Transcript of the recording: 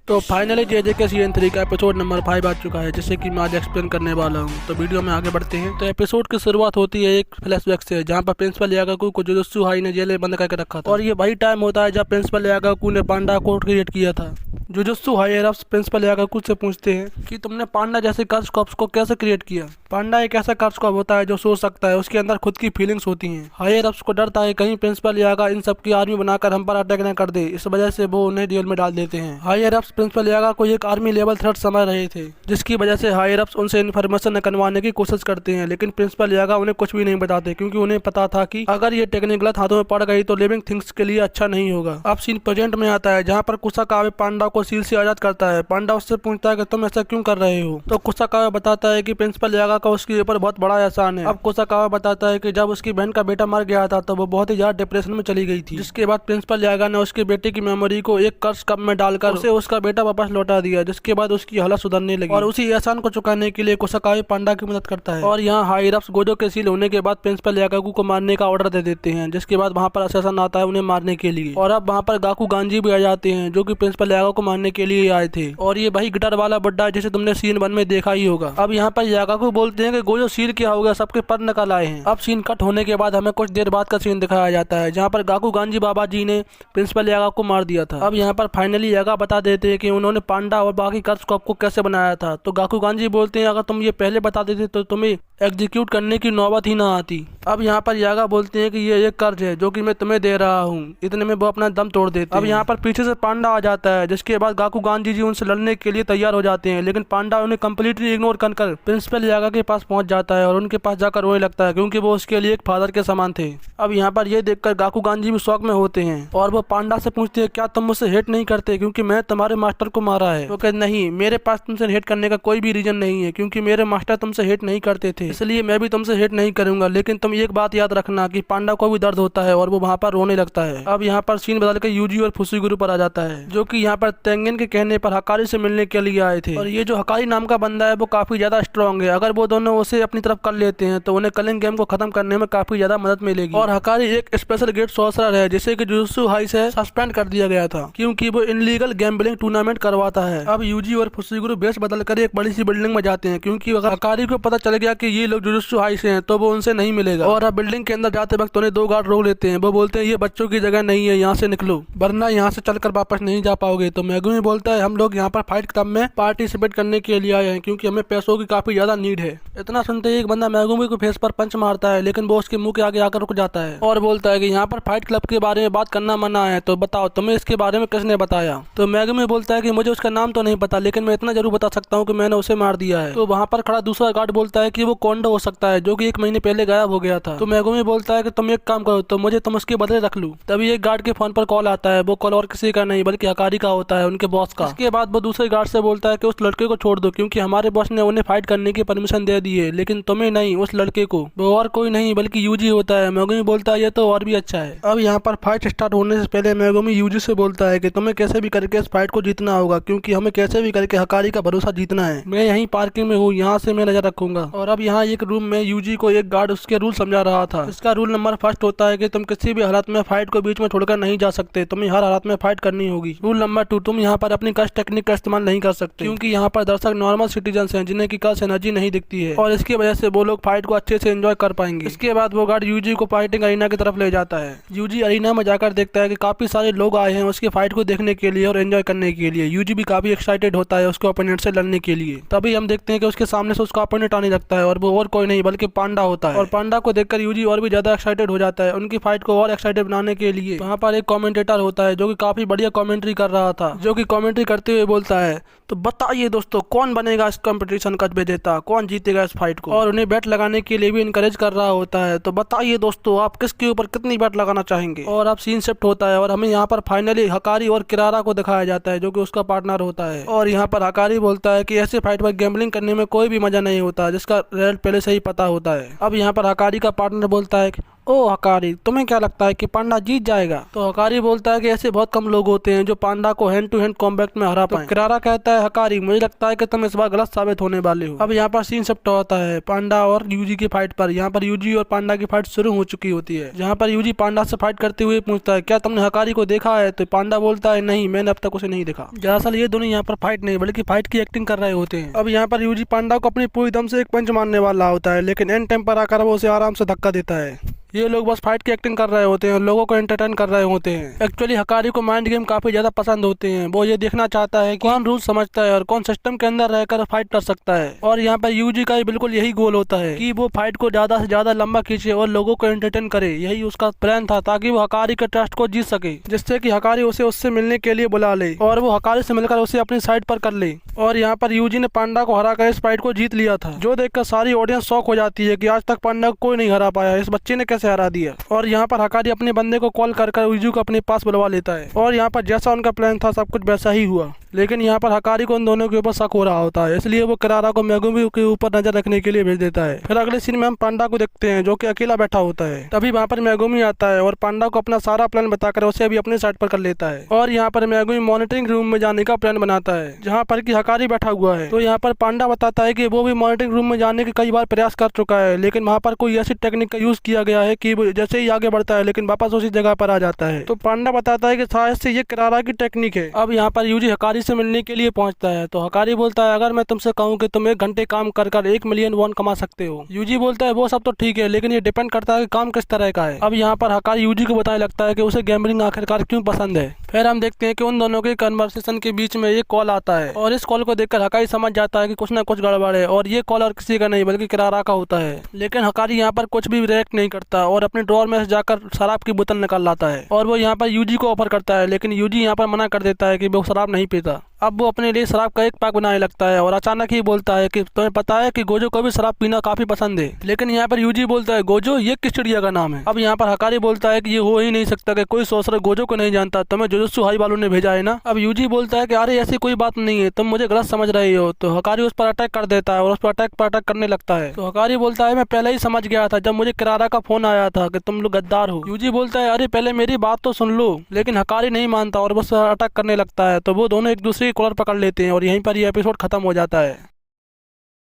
तो finally JJ के season 3 का एपिसोड नंबर 5 आ चुका है, जिससे कि मैं आज एक्सप्लेन करने वाला हूँ। तो वीडियो में आगे बढ़ते हैं। तो एपिसोड की शुरुआत होती है एक फ्लैशबैक से, जहाँ पर प्रिंसिपल यागाकू को जुजुत्सु हाई ने जेल में बंद करके रखा था। और ये वही टाइम होता है जब प्रिंसिपल यागाकू ने पांडा को क्रिएट किया था। जुजुत्सु हायरअप्स प्रिंसिपल यागाकू से पूछते हैं कि तुमने पांडा जैसे कर्स कॉप्स को कैसे क्रिएट किया। पांडा एक ऐसा कर्स कॉप होता है जो सोच सकता है, उसके अंदर खुद की फीलिंग्स होती हैं। हायरअप्स को डर था कि कहीं प्रिंसिपल यागा इन सब की आर्मी बनाकर हम पर अटैक न कर दे, इस वजह से वो उन्हें जेल में डाल देते हैं। हायरअप्स प्रिंसिपल यागा को एक आर्मी लेवल थ्रेट समझ रहे थे, जिसकी वजह से हायरअप्स उनसे इन्फॉर्मेशन निकलवाने की कोशिश करते हैं, लेकिन प्रिंसिपल यागा उन्हें कुछ भी नहीं बताते, क्योंकि उन्हें पता था कि अगर ये टेक्निक गलत हाथों में पड़ गई तो लिविंग थिंग्स के लिए अच्छा नहीं होगा। अब सीन प्रेजेंट में आता है, जहाँ पर कुसाकावे पांडा को सील से आजाद करता है। पांडा उससे पूछता है कि तुम ऐसा क्यों कर रहे हो, तो कुसाकावे बताता है कि प्रिंसिपल यागा का उसके ऊपर बहुत बड़ा एहसान है। अब कुसाकावा बताता है कि जब उसकी बहन का बेटा मर गया था तो वो बहुत ही ज्यादा डिप्रेशन में चली गई थी, जिसके बाद प्रिंसिपल यागा ने उसके बेटे की मेमोरी को एक कर्स कप में डालकर उसे उसका बेटा वापस लौटा दिया, जिसके बाद उसकी हालत सुधरने लगी। और उसी एहसान को चुकाने के लिए कुसाकावे पांडा की मदद करता है। और यहाँ हायरअप्स गोजो के सील होने के बाद प्रिंसिपल यागाकू को मारने का ऑर्डर दे देते हैं, जिसके बाद वहाँ पर असैसन आता है उन्हें मारने के लिए। और अब वहाँ पर गाकू गांजी भी आ जाते हैं, जो कि प्रिंसिपल यागाकू को मारने के लिए आए थे। और ये वही गिटार वाला बुड्ढा जिसे तुमने सीन 1 में देखा ही होगा। अब यहाँ पर यागाकू बोलते हैं कि गोजो सील क्या हो गया, सबके पर निकल आए हैं। अब सीन कट होने के बाद हमें कुछ देर बाद का सीन दिखाया जाता है, जहाँ पर गाकू गांजी बाबा जी ने प्रिंसिपल यागा को मार दिया था। अब यहाँ पर फाइनली यागा बता देते हैं कि उन्होंने पांडा और बाकी कर्स कॉप को कैसे बनाया था। तो गाकू गांजी बोलते हैं अगर तुम ये पहले बता देते तो तुम्हें एग्जीक्यूट करने की नौबत ही ना आती। अब यहाँ पर यागा बोलते हैं कि ये एक कर्ज है जो कि मैं तुम्हें दे रहा हूँ। इतने में वो अपना दम तोड़ देते हैं। अब यहाँ पर पीछे से पांडा आ जाता है, जिसके बाद गाकू गांजी जी उनसे लड़ने के लिए तैयार हो जाते हैं, लेकिन पांडा उन्हें कम्प्लीटली इग्नोर कर प्रिंसिपल यागा के पास पहुंच जाता है और उनके पास जाकर रोने लगता है, क्योंकि वो उसके लिए एक फादर के समान थे। अब यहाँ पर ये देखकर गाकू गांजी भी शौक में होते हैं और वो पांडा से पूछते हैं क्या तुम मुझसे हेट नहीं करते क्योंकि मैं तुम्हारे मास्टर को मारा है। वो कहते नहीं, मेरे पास तुमसे हेट करने का कोई भी रीजन नहीं है, क्योंकि मेरे मास्टर तुमसे हेट नहीं करते थे, इसलिए मैं भी तुमसे हेट नहीं करूंगा। लेकिन तुम एक बात याद रखना कि पांडा को भी दर्द होता है और वो वहाँ पर रोने लगता है। अब यहाँ पर सीन बदल के यूजी और फुशिगुरु पर आ जाता है, जो कि यहाँ पर तेंगेन के कहने पर हकारी से मिलने के लिए आए थे। और ये जो हकारी नाम का बंदा है वो काफी ज्यादा स्ट्रॉन्ग है, अगर वो दोनों उसे अपनी तरफ कर लेते हैं तो उन्हें कलिंग गेम को खत्म करने में काफी ज्यादा मदद मिलेगी। और हकारी एक स्पेशल ग्रेड सॉर्सरर है, जिसे कि जुजुत्सु हाई से सस्पेंड कर दिया गया था, क्योंकि वो इनलीगल गैम्बलिंग टूर्नामेंट करवाता है। अब यूजी और फुशिगुरु बेस बदलकर एक बड़ी सी बिल्डिंग में जाते हैं, क्योंकि अगर हकारी को पता चल गया कि ये लोग जुजुत्सु हाई से हैं तो वो उनसे नहीं मिलेगा। और अब बिल्डिंग के अंदर जाते वक्त उन्हें 2 गार्ड रोक लेते हैं। वो बोलते हैं ये बच्चों की जगह नहीं है, यहाँ से निकलो वरना यहाँ से चलकर वापस नहीं जा पाओगे। तो मेगुमी बोलता है हम लोग यहाँ पर फाइट क्लब में पार्टिसिपेट करने के लिए आए हैं, क्योंकि हमें पैसों की काफी ज्यादा नीड है। इतना सुनते ही एक बंदा मेगुमी को फेस पर पंच मारता है, लेकिन वो उसके मुंह के आगे आकर रुक जाता है और बोलता है कि यहाँ पर फाइट क्लब के बारे में बात करना मना है, तो बताओ तुम्हें इसके बारे में किसने बताया। तो मेगुमी बोलता है कि मुझे उसका नाम तो नहीं पता, लेकिन मैं इतना जरूर बता सकता हूँ कि मैंने उसे मार दिया है। तो वहाँ पर खड़ा दूसरा गार्ड बोलता है कि वो कोंडो हो सकता है, जो कि 1 महीने पहले गायब हो गया था। तो मेगुमी बोलता है कि तुम एक काम करो, तो मुझे तुम उसके बदले रख लूं। तभी एक गार्ड के फोन पर कॉल आता है, वो कॉल और किसी का नहीं बल्कि हकारी का होता है, उनके बॉस का। इसके बाद वो दूसरे गार्ड से बोलता है कि उस लड़के को छोड़ दो, क्योंकि हमारे बॉस ने उन्हें फाइट करने की परमिशन दे दी है, लेकिन तुम्हें नहीं, उस लड़के को। वो और कोई नहीं बल्कि यूजी होता है। मेगुमी बोलता है ये तो और भी अच्छा है। अब यहाँ पर फाइट स्टार्ट होने से पहले मेगुमी यूजी से बोलता है कि तुम्हें कैसे भी करके इस फाइट को जीतना होगा, क्योंकि हमें कैसे भी करके हकारी का भरोसा जीतना है। मैं यहीं पार्किंग में हूँ, यहाँ से मैं नजर रखूंगा। और अब यहाँ एक रूम में यूजी को एक गार्ड उसके रूल समझा रहा था। इसका रूल नंबर 1 होता है कि तुम किसी भी हालत में फाइट को बीच में छोड़कर नहीं जा सकते, तुम्हें हर हालत में फाइट करनी होगी। रूल नंबर 2, तुम यहाँ पर अपनी कर्स टेक्निक का इस्तेमाल नहीं कर सकते, क्योंकि यहाँ पर दर्शक नॉर्मल सिटीजन्स हैं जिन्हें की कर्स एनर्जी नहीं दिखती है, और इसकी वजह से वो लोग फाइट को अच्छे से एंजॉय कर पाएंगे। इसके बाद वो गार्ड यूजी को फाइटिंग अरीना की तरफ ले जाता है। यूजी अरीना में जाकर देखता है कि काफी सारे लोग आए हैं उसकी फाइट को देखने के लिए और एंजॉय करने के लिए। यूजी भी काफी एक्साइटेड होता है उसके ओपोनेंट से लड़ने के लिए। तभी हम देखते हैं कि उसके सामने से उसका ओपोनेंट आने लगता है, और वो और कोई नहीं बल्कि पांडा होता है। और पांडा को देखकर यूजी और भी ज्यादा एक्साइटेड हो जाता है। उनकी फाइट को और एक्साइटेड बनाने के लिए वहाँ पर एक कमेंटेटर होता है, जो कि काफी बढ़िया कमेंट्री कर रहा था, जो कि कमेंट्री करते हुए बोलता है तो बताइए दोस्तों कौन बनेगा इस कंपटीशन का विजेता, कौन जीतेगा इस फाइट को। और उन्हें बैट लगाने के लिए भी इनकरेज कर रहा होता है, तो बताइए दोस्तों आप किसके ऊपर कितनी बैट लगाना चाहेंगे। और अब सीन शिफ्ट होता है और हमें यहाँ पर फाइनली हकारी और किरारा को दिखाया जाता है, जो कि उसका पार्टनर होता है। और यहाँ पर हकारी बोलता है कि ऐसे फाइट पर गैम्बलिंग करने में कोई भी मजा नहीं होता, जिसका रिजल्ट पहले से ही पता होता है। अब यहाँ पर हकारी का पार्टनर बोलता है ओ हकारी, तुम्हें क्या लगता है कि पांडा जीत जाएगा? तो हकारी बोलता है कि ऐसे बहुत कम लोग होते हैं जो पांडा को हैंड टू हैंड कॉम्बैट में हरा पाए। तो किरारा कहता है हकारी, मुझे लगता है कि तुम इस बार गलत साबित होने वाले हो। अब यहाँ पर सीन शिफ्ट होता है पांडा और यूजी की फाइट पर। यहाँ पर यूजी और पांडा की फाइट शुरू हो चुकी होती है, जहाँ पर यूजी पांडा से फाइट करते हुए पूछता है क्या तुमने हकारी को देखा है? तो पांडा बोलता है नहीं, मैंने अब तक उसे नहीं देखा। दरअसल ये दोनों यहाँ पर फाइट नहीं बल्कि फाइट की एक्टिंग कर रहे होते हैं। अब यहाँ पर यूजी पांडा को अपनी पूरी दम से एक पंच मारने वाला होता है, लेकिन एंड टाइम पर आकर वो उसे आराम से धक्का देता है। ये लोग बस फाइट की एक्टिंग कर रहे होते हैं और लोगों को एंटरटेन कर रहे होते हैं। एक्चुअली हकारी को माइंड गेम काफी ज्यादा पसंद होते हैं। वो ये देखना चाहता है कि कौन रूल समझता है और कौन सिस्टम के अंदर रहकर फाइट कर सकता है। और यहाँ पर यूजी का बिल्कुल यही गोल होता है कि वो फाइट को ज्यादा से ज्यादा लंबा खींचे और लोगों को एंटरटेन करे। यही उसका प्लान था ताकि वो हकारी के ट्रस्ट को जीत सके, जिससे कि हकारी उसे उससे मिलने के लिए बुला ले और वो हकारी से मिलकर उसे अपनी साइड पर कर ले। और यहाँ पर यूजी ने पांडा को हराकर इस फाइट को जीत लिया था, जो देखकर सारी ऑडियंस शॉक हो जाती है कि आज तक पांडा को कोई नहीं हरा पाया, इस बच्चे ने कैसे हरा दिया। और यहाँ पर हकारी अपने बंदे को कॉल कर यूजी को अपने पास बुलवा लेता है और यहाँ पर जैसा उनका प्लान था सब कुछ वैसा ही हुआ। लेकिन यहाँ पर हकारी को उन दोनों के ऊपर शक हो रहा होता है, इसलिए वो किरारा को मेगुमी के ऊपर नजर रखने के लिए भेज देता है। फिर अगले सीन में हम पांडा को देखते हैं जो कि अकेला बैठा होता है। तभी वहाँ पर मेगुमी आता है और पांडा को अपना सारा प्लान बताकर उसे भी अपने साइड पर कर लेता है। और यहाँ पर मेगुमी मॉनिटरिंग रूम में जाने का प्लान बनाता है जहाँ पर की हकारी बैठा हुआ है। तो यहाँ पर पांडा बताता है कि वो भी मॉनिटरिंग रूम में जाने के कई बार प्रयास कर चुका है, लेकिन वहाँ पर कोई ऐसी टेक्निक का यूज किया गया है कि जैसे ही आगे बढ़ता है लेकिन वापस उसी जगह पर आ जाता है। तो पांडा बताता है कि शायद से ये किरारा की टेक्निक है। अब यहाँ पर यूजी हकारी से मिलने के लिए पहुंचता है तो हकारी बोलता है अगर मैं तुमसे कहूँ कि तुम 1 घंटे काम कर 1 मिलियन वॉन कमा सकते हो। यूजी बोलता है वो सब तो ठीक है, लेकिन ये डिपेंड करता है कि काम किस तरह का है। अब यहाँ पर हकारी यूजी को बताने लगता है कि उसे गैम्बलिंग आखिरकार क्यों पसंद है। फिर हम देखते हैं कि उन दोनों के कन्वर्सेशन के बीच में एक कॉल आता है और इस कॉल को देखकर हकारी समझ जाता है कि कुछ ना कुछ गड़बड़ है और ये कॉल और किसी का नहीं बल्कि किरारा का होता है। लेकिन हकारी यहाँ पर कुछ भी रिएक्ट नहीं करता और अपने ड्रॉर में से जाकर शराब की बोतल निकाल लाता है और वो यहाँ पर यूजी को ऑफर करता है, लेकिन यूजी यहाँ पर मना कर देता है कि वो शराब नहीं पीता। अब वो अपने लिए शराब का एक पैक बनाने लगता है और अचानक ही बोलता है कि तुम्हें पता है कि गोजो को भी शराब पीना काफी पसंद है। लेकिन यहाँ पर यूजी बोलता है गोजो ये किस चिड़िया का नाम है। अब यहाँ पर हकारी बोलता है कि ये हो ही नहीं सकता कि कोई सोर्सर गोजो को नहीं जानता, तुम्हें जुजुत्सु हाई वालों ने भेजा है ना। अब यूजी बोलता है कि अरे ऐसी कोई बात नहीं है, तुम मुझे गलत समझ रहे हो। तो हकारी उस पर अटैक कर देता है और उस पर अटैक करने लगता है। तो हकारी बोलता है मैं पहले ही समझ गया था जब मुझे किरारा का फोन आया था कि तुम लोग गद्दार हो। यूजी बोलता है अरे पहले मेरी बात तो सुन लो, लेकिन हकारी नहीं मानता और बस अटैक करने लगता है। तो वो दोनों एक दूसरे की कॉलर पकड़ लेते हैं और यहीं पर यह एपिसोड खत्म हो जाता है।